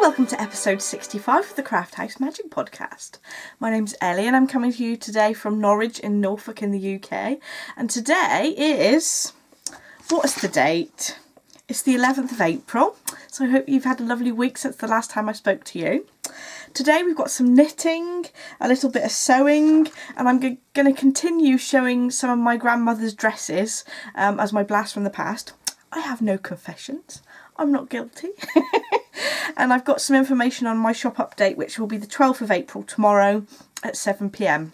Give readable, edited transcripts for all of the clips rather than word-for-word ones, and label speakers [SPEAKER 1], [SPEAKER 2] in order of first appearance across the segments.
[SPEAKER 1] welcome to episode 65 of the Craft House Magic Podcast. My name's Ellie and I'm coming to you today from Norwich in Norfolk in the UK. And today is, what is the date? It's the 11th of April. So I hope you've had a lovely week since the last time I spoke to you. Today we've got some knitting, a little bit of sewing, and I'm going to continue showing some of my grandmother's dresses as my blast from the past. I have no confessions. I'm not guilty. And I've got some information on my shop update, which will be the 12th of April tomorrow at 7 p.m.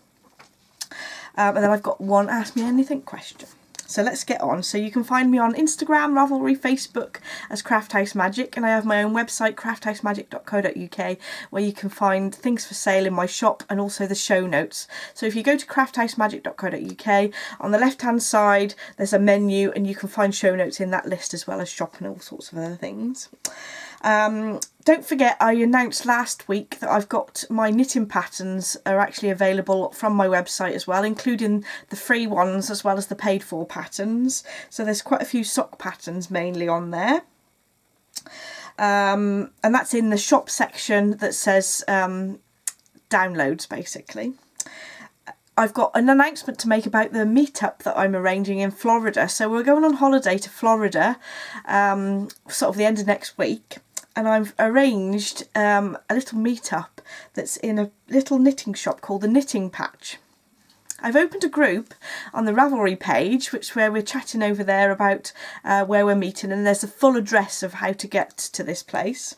[SPEAKER 1] And then I've got one Ask Me Anything question. So let's get on. So you can find me on Instagram, Ravelry, Facebook as Craft House Magic, and I have my own website, crafthousemagicc.co.uk, where you can find things for sale in my shop and also the show notes. So if you go to crafthousemagicc.co.uk, on the left hand side there's a menu and you can find show notes in that list as well as shop and all sorts of other things. Don't forget, I announced last week that I've got my knitting patterns are actually available from my website as well, including the free ones as well as the paid for patterns. So there's quite a few sock patterns mainly on there. And that's in the shop section that says downloads basically. I've got an announcement to make about the meetup that I'm arranging in Florida. So we're going on holiday to Florida sort of the end of next week. And I've arranged a little meetup that's in a little knitting shop called the Knitting Patch. I've opened a group on the Ravelry page, where we're chatting over there about where we're meeting, and there's a full address of how to get to this place.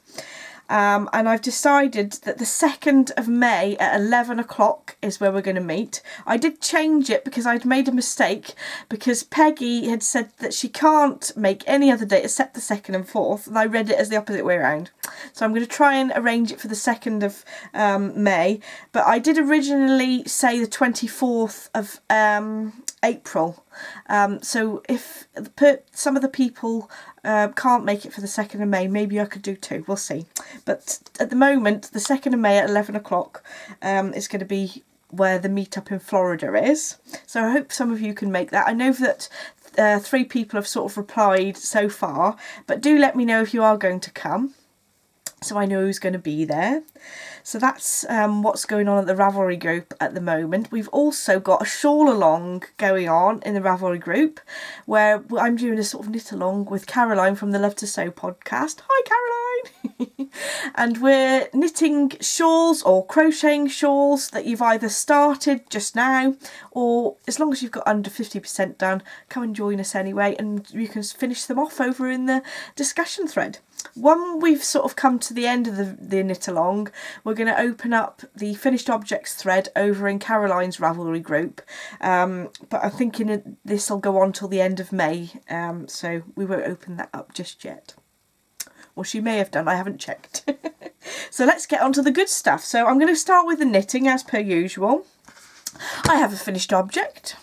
[SPEAKER 1] And I've decided that the 2nd of May at 11 o'clock is where we're going to meet. I did change it because I'd made a mistake, because Peggy had said that she can't make any other date except the 2nd and 4th, and I read it as the opposite way around. So I'm going to try and arrange it for the 2nd of May, but I did originally say the 24th of April. So if some of the people can't make it for the 2nd of May, maybe I could do 2, we'll see. But at the moment, the 2nd of May at 11 o'clock is going to be where the meetup in Florida is. So I hope some of you can make that. I know that 3 people have sort of replied so far, but do let me know if you are going to come, so I know who's going to be there. So that's what's going on at the Ravelry group at the moment. We've also got a Shawlalong going on in the Ravelry group, where I'm doing a sort of knit along with Caroline from the Love to Sew podcast. Hi Caroline! And we're knitting shawls or crocheting shawls that you've either started just now, or as long as you've got under 50% done, come and join us anyway, and you can finish them off over in the discussion thread. When we've sort of come to the end of the knit along, we're going to open up the finished objects thread over in Caroline's Ravelry group, but I'm thinking this will go on till the end of May, so we won't open that up just yet. Well, she may have done, I haven't checked. So let's get on to the good stuff. So I'm going to start with the knitting as per usual. I have a finished object.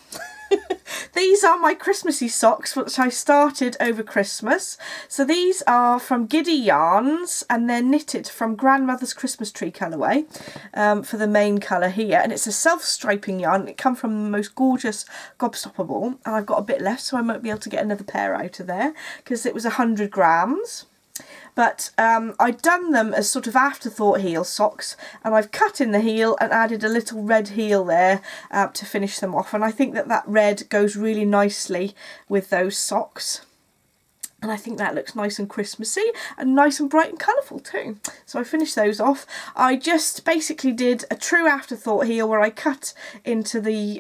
[SPEAKER 1] These are my Christmassy socks, which I started over Christmas. So these are from Giddy Yarns, and they're knitted from Grandmother's Christmas Tree colourway for the main colour here. And it's a self-striping yarn. It comes from the most gorgeous Gobstopper ball, and I've got a bit left, so I might be able to get another pair out of there, because it was 100 grams. But I'd done them as sort of afterthought heel socks, and I've cut in the heel and added a little red heel there to finish them off, and I think that red goes really nicely with those socks, and I think that looks nice and Christmassy and nice and bright and colourful too. So I finished those off. I just basically did a true afterthought heel where I cut into the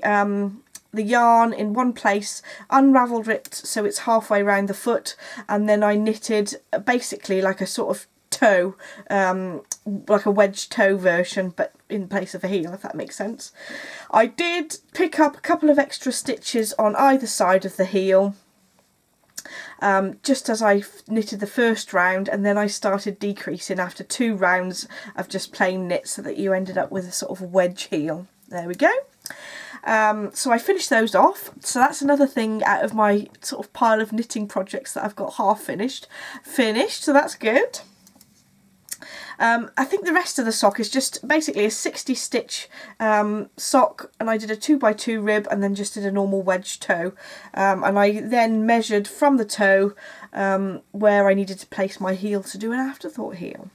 [SPEAKER 1] yarn in one place, unravelled it so it's halfway around the foot, and then I knitted basically like a sort of toe, like a wedge toe version, but in place of a heel, if that makes sense. I did pick up a couple of extra stitches on either side of the heel, just as I knitted the first round, and then I started decreasing after 2 rounds of just plain knit, so that you ended up with a sort of wedge heel. There we go. So I finished those off. So that's another thing out of my sort of pile of knitting projects that I've got half finished, so that's good. I think the rest of the sock is just basically a 60 stitch sock, and I did a 2x2 rib and then just did a normal wedge toe, and I then measured from the toe where I needed to place my heel to do an afterthought heel.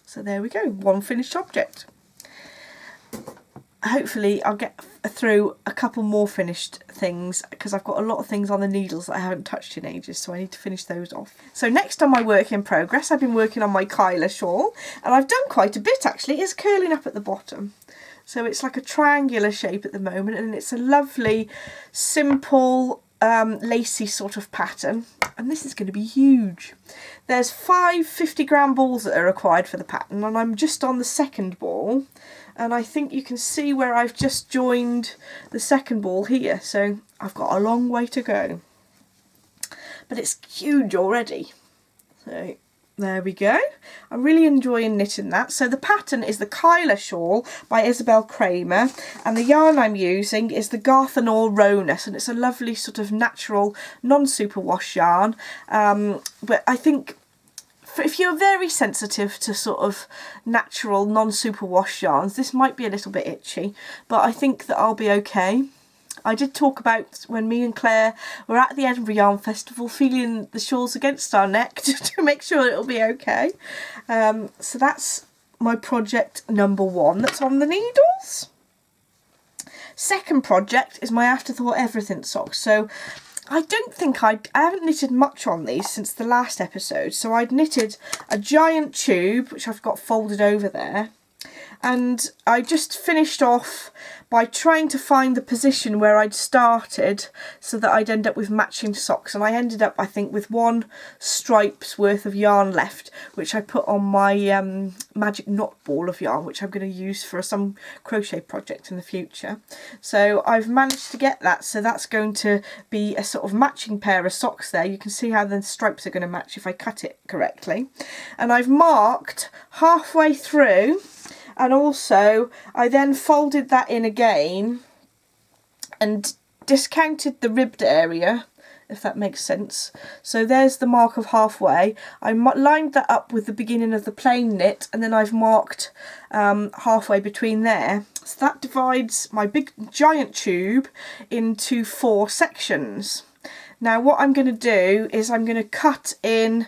[SPEAKER 1] So there we go, one finished object. Hopefully I'll get through a couple more finished things because I've got a lot of things on the needles that I haven't touched in ages, so I need to finish those off. So next on my work in progress, I've been working on my Kyla shawl, and I've done quite a bit actually. It's curling up at the bottom. So it's like a triangular shape at the moment, and it's a lovely, simple, lacy sort of pattern. And this is going to be huge. There's 5 50-gram balls that are required for the pattern, and I'm just on the second ball. And I think you can see where I've just joined the second ball here. So I've got a long way to go. But it's huge already. So there we go. I'm really enjoying knitting that. So the pattern is the Kyla shawl by Isabel Kramer, and the yarn I'm using is the Garthanor Ronus, and it's a lovely sort of natural non-superwash yarn. But I think if you're very sensitive to sort of natural non-superwash yarns, this might be a little bit itchy, but I think that I'll be okay. I did talk about when me and Claire were at the Edinburgh Yarn Festival feeling the shawls against our neck to make sure it'll be okay. So that's my project number 1 that's on the needles. Second project is my Afterthought Everything socks. So I don't think I haven't knitted much on these since the last episode. So I'd knitted a giant tube, which I've got folded over there. And I just finished off by trying to find the position where I'd started so that I'd end up with matching socks. And I ended up, I think, with 1 stripe's worth of yarn left, which I put on my magic knot ball of yarn, which I'm going to use for some crochet project in the future. So I've managed to get that. So that's going to be a sort of matching pair of socks there. You can see how the stripes are going to match if I cut it correctly. And I've marked halfway through. And also, I then folded that in again and discounted the ribbed area, if that makes sense. So there's the mark of halfway. I lined that up with the beginning of the plain knit, and then I've marked halfway between there. So that divides my big giant tube into 4 sections. Now what I'm going to do is I'm going to cut in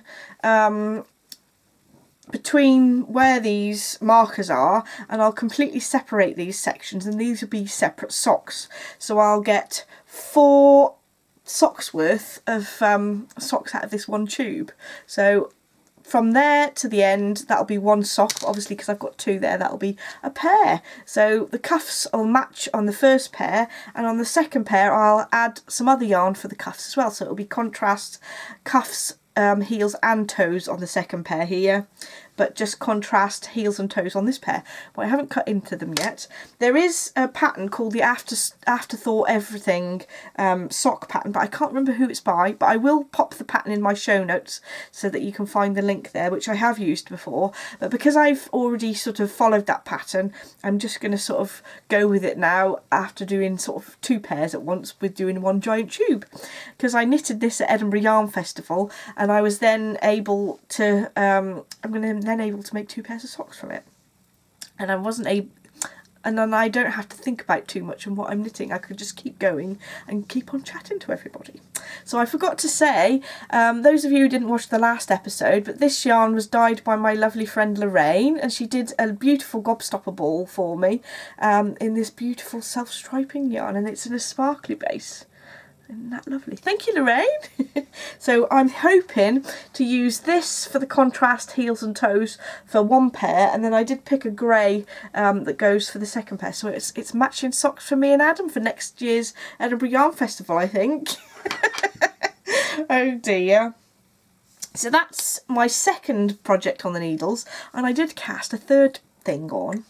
[SPEAKER 1] between where these markers are, and I'll completely separate these sections, and these will be separate socks. So I'll get 4 socks worth of socks out of this 1 tube. So from there to the end, that'll be 1 sock, but obviously because I've got 2 there, that'll be a pair. So the cuffs will match on the first pair, and on the second pair I'll add some other yarn for the cuffs as well. So it'll be contrast cuffs, heels and toes on the second pair here, but just contrast heels and toes on this pair. But I haven't cut into them yet. There is a pattern called the Afterthought Everything sock pattern, but I can't remember who it's by, but I will pop the pattern in my show notes so that you can find the link there, which I have used before. But because I've already sort of followed that pattern, I'm just going to sort of go with it now after doing sort of 2 pairs at once with doing 1 giant tube. Because I knitted this at Edinburgh Yarn Festival, and I was then able to, able to make 2 pairs of socks from it. And I wasn't able, and then I don't have to think about too much on what I'm knitting. I could just keep going and keep on chatting to everybody. So I forgot to say, those of you who didn't watch the last episode, but this yarn was dyed by my lovely friend Lorraine, and she did a beautiful gobstopper ball for me in this beautiful self-striping yarn, and it's in a sparkly base. Isn't that lovely? Thank you, Lorraine. So I'm hoping to use this for the contrast heels and toes for 1 pair, and then I did pick a grey that goes for the second pair. So it's matching socks for me and Adam for next year's Edinburgh Yarn Festival, I think. Oh dear. So that's my second project on the needles, and I did cast a third thing on.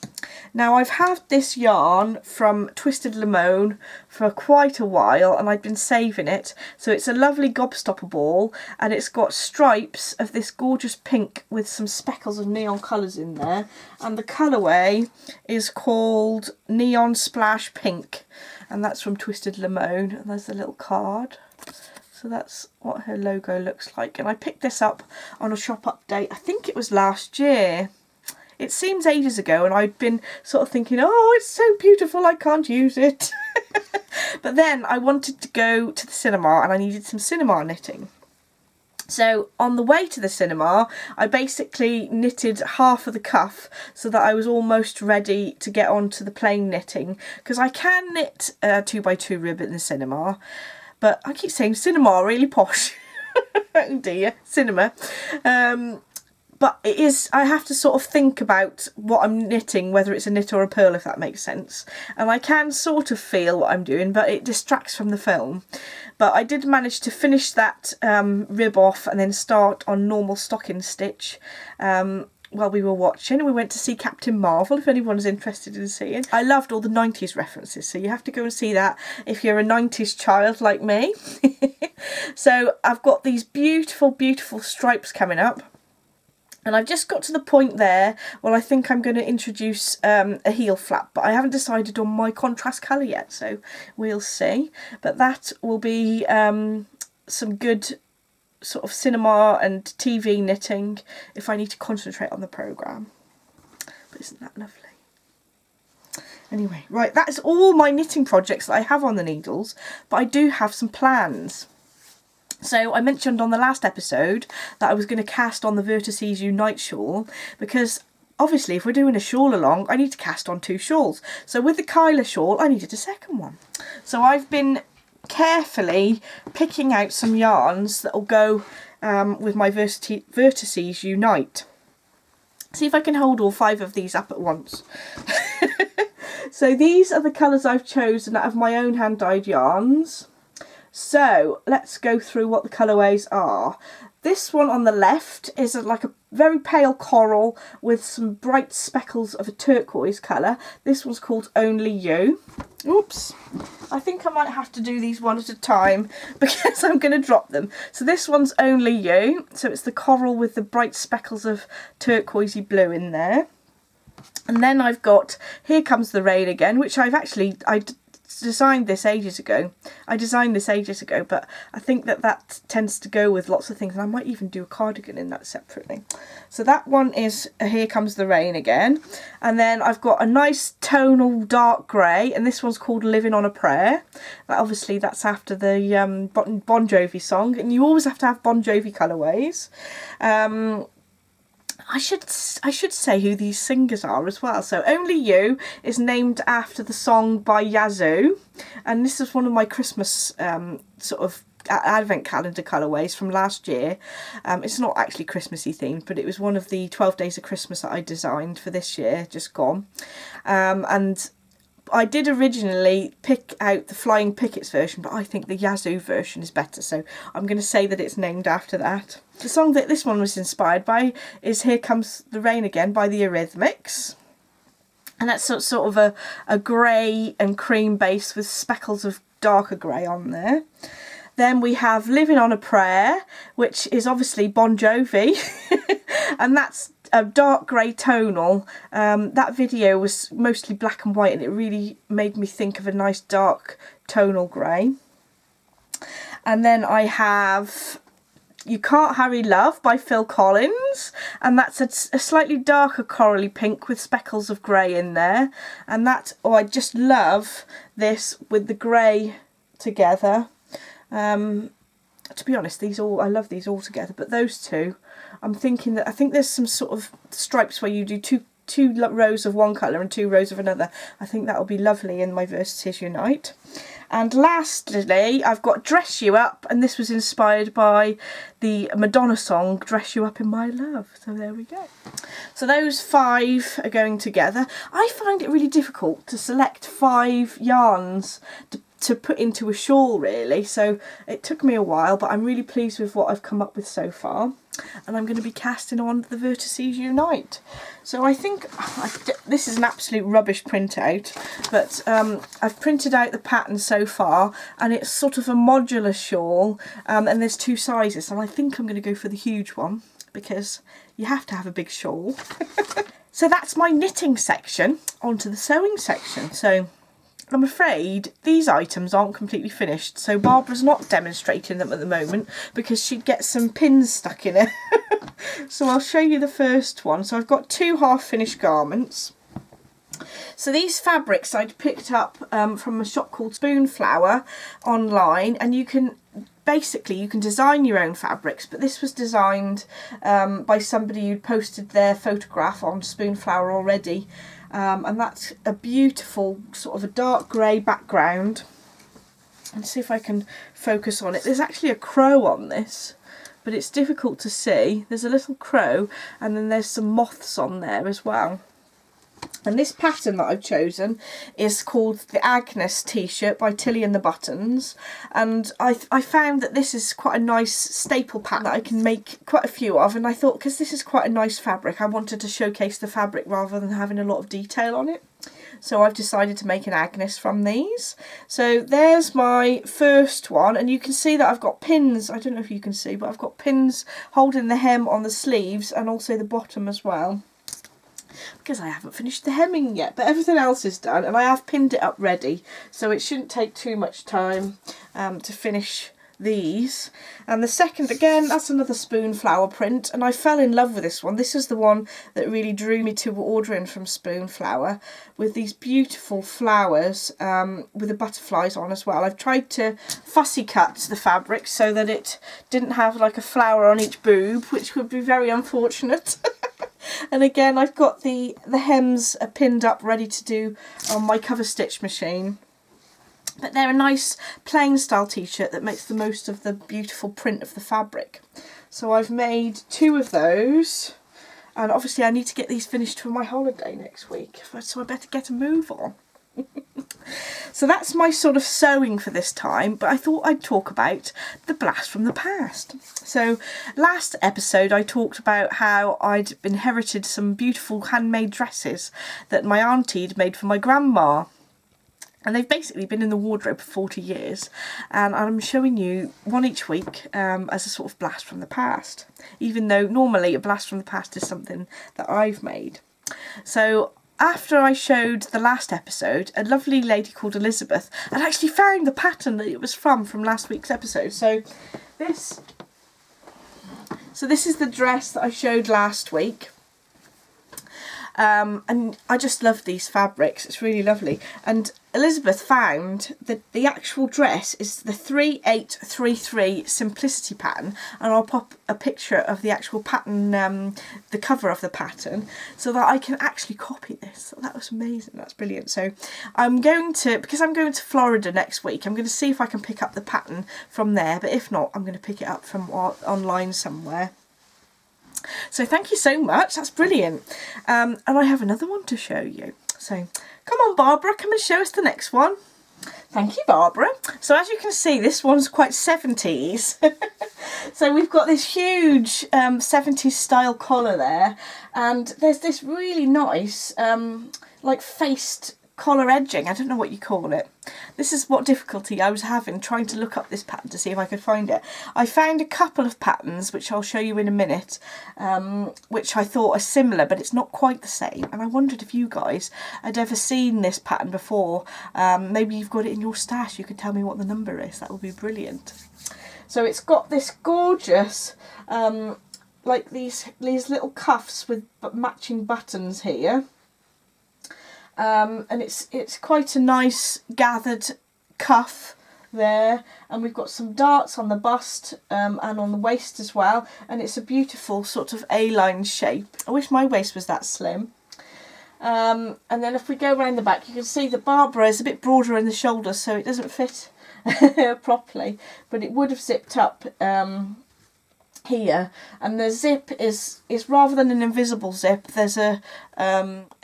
[SPEAKER 1] Now I've had this yarn from Twisted Lemone for quite a while, and I've been saving it. So it's a lovely gobstopper ball, and it's got stripes of this gorgeous pink with some speckles of neon colours in there, and the colourway is called Neon Splash Pink, and that's from Twisted Lemone. And there's a little card. So that's what her logo looks like, and I picked this up on a shop update, I think it was last year. It seems ages ago, and I'd been sort of thinking, oh, it's so beautiful, I can't use it. But then I wanted to go to the cinema, and I needed some cinema knitting. So on the way to the cinema, I basically knitted half of the cuff so that I was almost ready to get on to the plain knitting, because I can knit a 2x2 rib in the cinema, but I keep saying cinema, really posh. Oh dear, cinema. But it is, I have to sort of think about what I'm knitting, whether it's a knit or a purl, if that makes sense. And I can sort of feel what I'm doing, but it distracts from the film. But I did manage to finish that rib off and then start on normal stocking stitch while we were watching. We went to see Captain Marvel, if anyone's interested in seeing. I loved all the 90s references, so you have to go and see that if you're a 90s child like me. So I've got these beautiful, beautiful stripes coming up. And I've just got to the point there where I think I'm going to introduce a heel flap, but I haven't decided on my contrast colour yet, so we'll see. But that will be some good sort of cinema and TV knitting if I need to concentrate on the programme. But isn't that lovely? Anyway, right, that's all my knitting projects that I have on the needles, but I do have some plans. So I mentioned on the last episode that I was going to cast on the Vertices Unite shawl, because obviously if we're doing a shawl along, I need to cast on 2 shawls. So with the Kyla shawl, I needed a second one. So I've been carefully picking out some yarns that will go with my Vertices Unite. See if I can hold all 5 of these up at once. So these are the colours I've chosen out of my own hand-dyed yarns. So let's go through what the colourways are. This one on the left is like a very pale coral with some bright speckles of a turquoise colour. This one's called Only You. Oops, I think I might have to do these one at a time because I'm going to drop them. So this one's Only You. So it's the coral with the bright speckles of turquoisey blue in there. And then I've got Here Comes the Rain Again, which I designed this ages ago, but I think that tends to go with lots of things, and I might even do a cardigan in that separately. So that one is Here Comes the Rain Again. And then I've got a nice tonal dark grey, and this one's called Living on a Prayer. Obviously that's after the Bon Jovi song, and you always have to have Bon Jovi colourways. I should say who these singers are as well. So Only You is named after the song by Yazoo, and this is one of my Christmas sort of advent calendar colourways from last year. It's not actually Christmassy themed, but it was one of the 12 Days of Christmas that I designed for this year, just gone. And I did originally pick out the Flying Pickets version, but I think the Yazoo version is better, so I'm going to say that it's named after that. The song that this one was inspired by is Here Comes the Rain Again by the Eurythmics. And that's sort of a grey and cream base with speckles of darker grey on there. Then we have Living on a Prayer, which is obviously Bon Jovi, and that's a dark grey tonal. That video was mostly black and white, and it really made me think of a nice dark tonal grey. And then I have You Can't Hurry Love by Phil Collins, and that's a slightly darker corally pink with speckles of grey in there. And I just love this with the grey together. To be honest, I love these all together, but those two, I think there's some sort of stripes where you do two rows of one colour and 2 rows of another. I think that'll be lovely in my Vertices Unite. And lastly, I've got Dress You Up, and this was inspired by the Madonna song Dress You Up in My Love. So there we go. So those 5 are going together. I find it really difficult to select 5 yarns to put into a shawl, really, so it took me a while, but I'm really pleased with what I've come up with so far, and I'm going to be casting on the Vertices Unite. So I think this is an absolute rubbish printout, but I've printed out the pattern so far, and it's sort of a modular shawl, and there's 2 sizes, and I think I'm going to go for the huge one because you have to have a big shawl. So that's my knitting section. On to the sewing section. So I'm afraid these items aren't completely finished, so Barbara's not demonstrating them at the moment because she'd get some pins stuck in it. So I'll show you the first one. So I've got 2 half-finished garments. So these fabrics I'd picked up from a shop called Spoonflower online, and you can basically you can design your own fabrics, but this was designed by somebody who posted their photograph on Spoonflower already, and that's a beautiful sort of a dark grey background. Let's see if I can focus on it. There's actually a crow on this, but it's difficult to see. There's a little crow, and then there's some moths on there as well. And this pattern that I've chosen is called the Agnes t-shirt by Tilly and the Buttons, and I found that this is quite a nice staple pattern that I can make quite a few of, and I thought because this is quite a nice fabric, I wanted to showcase the fabric rather than having a lot of detail on it. So I've decided to make an Agnes from these. So there's my first one, and you can see that I've got pins. I don't know if you can see, but I've got pins holding the hem on the sleeves and also the bottom as well, because I haven't finished the hemming yet, but everything else is done, and I have pinned it up ready, so it shouldn't take too much time to finish these. And the second, again, that's another Spoonflower print, and I fell in love with this one. This is the one that really drew me to ordering from Spoonflower, with these beautiful flowers with the butterflies on as well. I've tried to fussy cut the fabric so that it didn't have like a flower on each boob, which would be very unfortunate. And again, I've got the hems are pinned up ready to do on my cover stitch machine. But they're a nice plain style t-shirt that makes the most of the beautiful print of the fabric. So I've made 2 of those, and obviously I need to get these finished for my holiday next week, so I better get a move on. So that's my sort of sewing for this time, but I thought I'd talk about the blast from the past. So last episode I talked about how I'd inherited some beautiful handmade dresses that my auntie had made for my grandma. And they've basically been in the wardrobe for 40 years. And I'm showing you one each week as a sort of blast from the past. Even though normally a blast from the past is something that I've made. So after I showed the last episode, a lovely lady called Elizabeth had actually found the pattern that it was from last week's episode. So this is the dress that I showed last week. And I just love these fabrics, it's really lovely. And Elizabeth found that the actual dress is the 3833 Simplicity pattern, and I'll pop a picture of the actual pattern, the cover of the pattern, so that I can actually copy this. That was amazing, that's brilliant. So I'm going to, because I'm going to Florida next week, I'm going to see if I can pick up the pattern from there, but if not, I'm going to pick it up from online somewhere. So thank you so much, that's brilliant. And I have another one to show you. So come on Barbara, come and show us the next one. Thank you Barbara. So as you can see, this one's quite 70s. So we've got this huge 70s style collar there, and there's this really nice like faced collar edging. I don't know what you call it. This is what difficulty I was having trying to look up this pattern to see if I could find it. I found a couple of patterns which I'll show you in a minute, which I thought are similar, but it's not quite the same, and I wondered if you guys had ever seen this pattern before. Maybe you've got it in your stash, you could tell me what the number is, that would be brilliant. So it's got this gorgeous like these little cuffs with matching buttons here. And it's quite a nice gathered cuff there, and we've got some darts on the bust and on the waist as well, and it's a beautiful sort of A-line shape. I wish my waist was that slim. And then if we go around the back, you can see that Barbara is a bit broader in the shoulders, so it doesn't fit properly, but it would have zipped up here, and the zip is rather than an invisible zip, there's an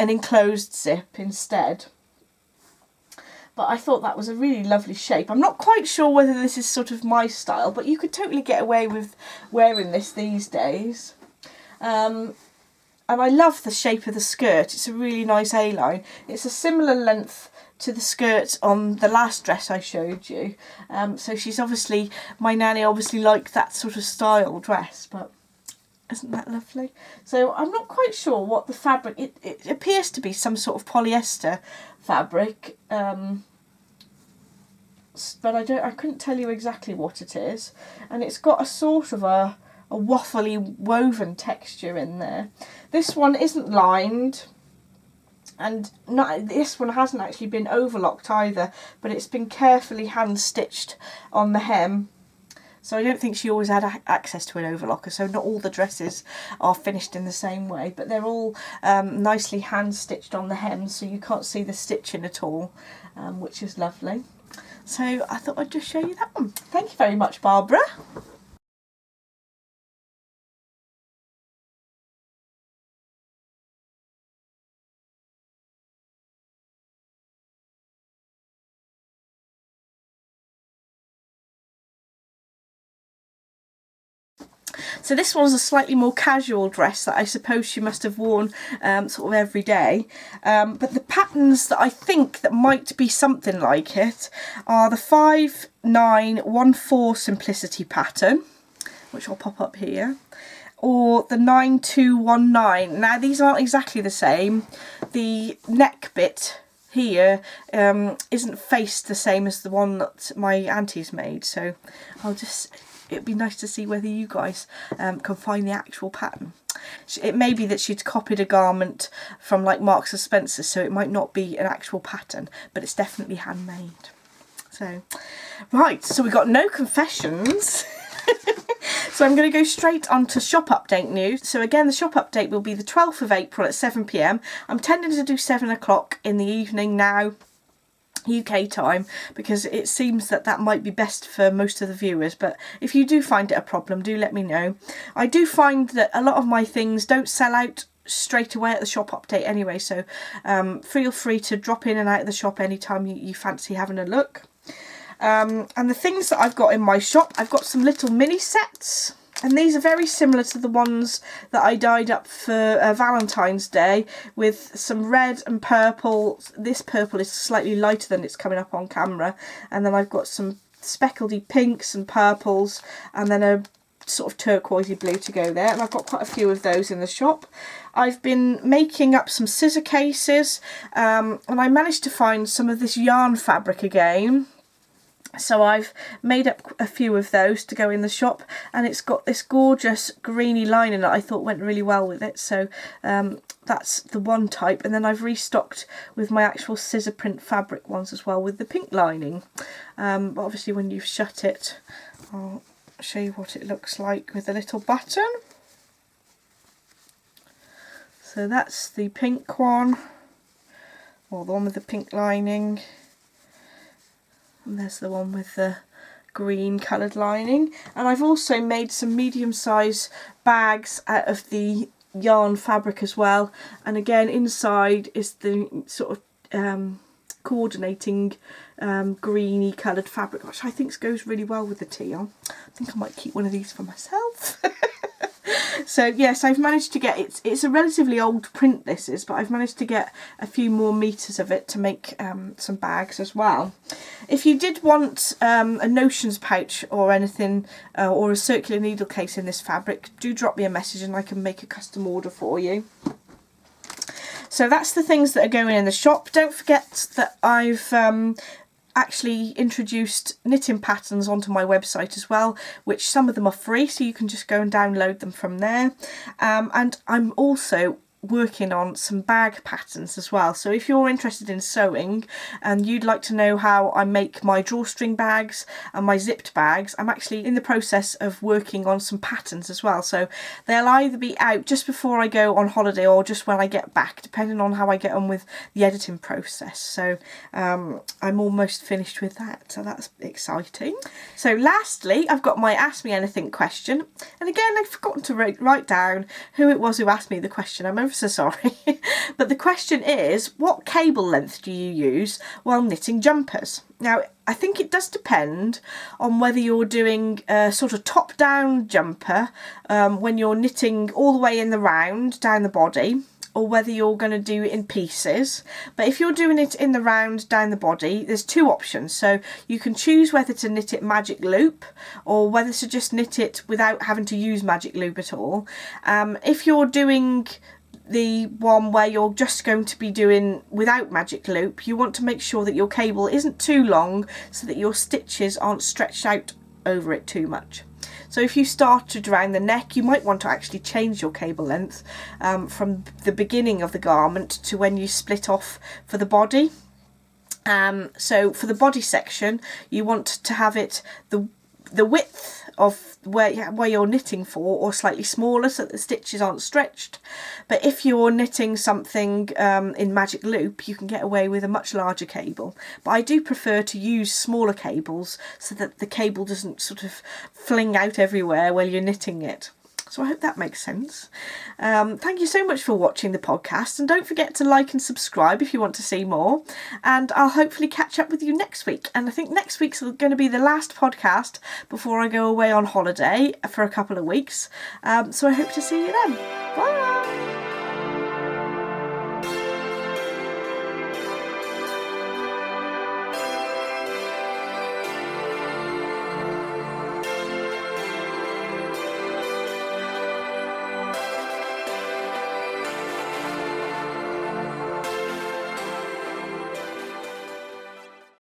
[SPEAKER 1] enclosed zip instead. But I thought that was a really lovely shape. I'm not quite sure whether this is sort of my style, but you could totally get away with wearing this these days. And I love the shape of the skirt. It's a really nice A-line. It's a similar length to the skirt on the last dress I showed you. So she's obviously, my nanny obviously liked that sort of style dress, but isn't that lovely? So I'm not quite sure what the fabric, it appears to be some sort of polyester fabric, but I couldn't tell you exactly what it is. And it's got a sort of a waffly woven texture in there. This one isn't lined, and this one hasn't actually been overlocked either, but it's been carefully hand stitched on the hem. So I don't think she always had access to an overlocker, so not all the dresses are finished in the same way, but they're all nicely hand stitched on the hems, so you can't see the stitching at all, which is lovely. So I thought I'd just show you that one. Thank you very much, Barbara. So this one's a slightly more casual dress that I suppose she must have worn sort of every day. But the patterns that I think that might be something like it are the 5914 Simplicity pattern, which I'll pop up here, or the 9219. Now these aren't exactly the same. The neck bit here isn't faced the same as the one that my auntie's made, so it'd be nice to see whether you guys can find the actual pattern. It may be that she'd copied a garment from like Marks and Spencer, so it might not be an actual pattern, but it's definitely handmade. So, right, so we've got no confessions. So I'm going to go straight on to shop update news. So again, the shop update will be the 12th of April at 7 p.m. I'm tending to do 7 o'clock in the evening now, UK time, because it seems that that might be best for most of the viewers, but if you do find it a problem, do let me know. I do find that a lot of my things don't sell out straight away at the shop update anyway, so feel free to drop in and out of the shop anytime you fancy having a look. And the things that I've got in my shop, I've got some little mini sets, and these are very similar to the ones that I dyed up for Valentine's Day, with some red and purple. This purple is slightly lighter than it's coming up on camera, and then I've got some speckledy pinks and purples, and then a sort of turquoisey blue to go there, and I've got quite a few of those in the shop. I've been making up some scissor cases, and I managed to find some of this yarn fabric again. So I've made up a few of those to go in the shop, and it's got this gorgeous greeny lining that I thought went really well with it. So that's the one type, and then I've restocked with my actual scissor print fabric ones as well with the pink lining. But obviously when you've shut it, I'll show you what it looks like with a little button. So that's the pink one, or the one with the pink lining. And there's the one with the green coloured lining. And I've also made some medium-sized bags out of the yarn fabric as well. And again, inside is the sort of coordinating greeny coloured fabric, which I think goes really well with the teal. I think I might keep one of these for myself. So yes, I've managed to get, it's a relatively old print this is, but I've managed to get a few more meters of it to make some bags as well. If you did want a notions pouch or anything, or a circular needle case in this fabric, do drop me a message and I can make a custom order for you. So that's the things that are going in the shop. Don't forget that I've actually introduced knitting patterns onto my website as well, which some of them are free, so you can just go and download them from there. And I'm also working on some bag patterns as well, so if you're interested in sewing and you'd like to know how I make my drawstring bags and my zipped bags, I'm actually in the process of working on some patterns as well, so they'll either be out just before I go on holiday or just when I get back, depending on how I get on with the editing process. So I'm almost finished with that, so that's exciting. So lastly, I've got my Ask Me Anything question, and again I've forgotten to write down who it was who asked me the question. I'm so sorry. But the question is, what cable length do you use while knitting jumpers? Now, I think it does depend on whether you're doing a sort of top-down jumper when you're knitting all the way in the round down the body, or whether you're going to do it in pieces. But if you're doing it in the round down the body, there's two options. So you can choose whether to knit it magic loop or whether to just knit it without having to use magic loop at all. If you're doing the one where you're just going to be doing without magic loop, you want to make sure that your cable isn't too long so that your stitches aren't stretched out over it too much. So if you started around the neck, you might want to actually change your cable length from the beginning of the garment to when you split off for the body. So for the body section, you want to have it the the width of where you're knitting for, or slightly smaller so that the stitches aren't stretched. But if you're knitting something in magic loop, you can get away with a much larger cable. But I do prefer to use smaller cables so that the cable doesn't sort of fling out everywhere while you're knitting it. So I hope that makes sense. Thank you so much for watching the podcast, and don't forget to like and subscribe if you want to see more. And I'll hopefully catch up with you next week. And I think next week's going to be the last podcast before I go away on holiday for a couple of weeks. So I hope to see you then. Bye!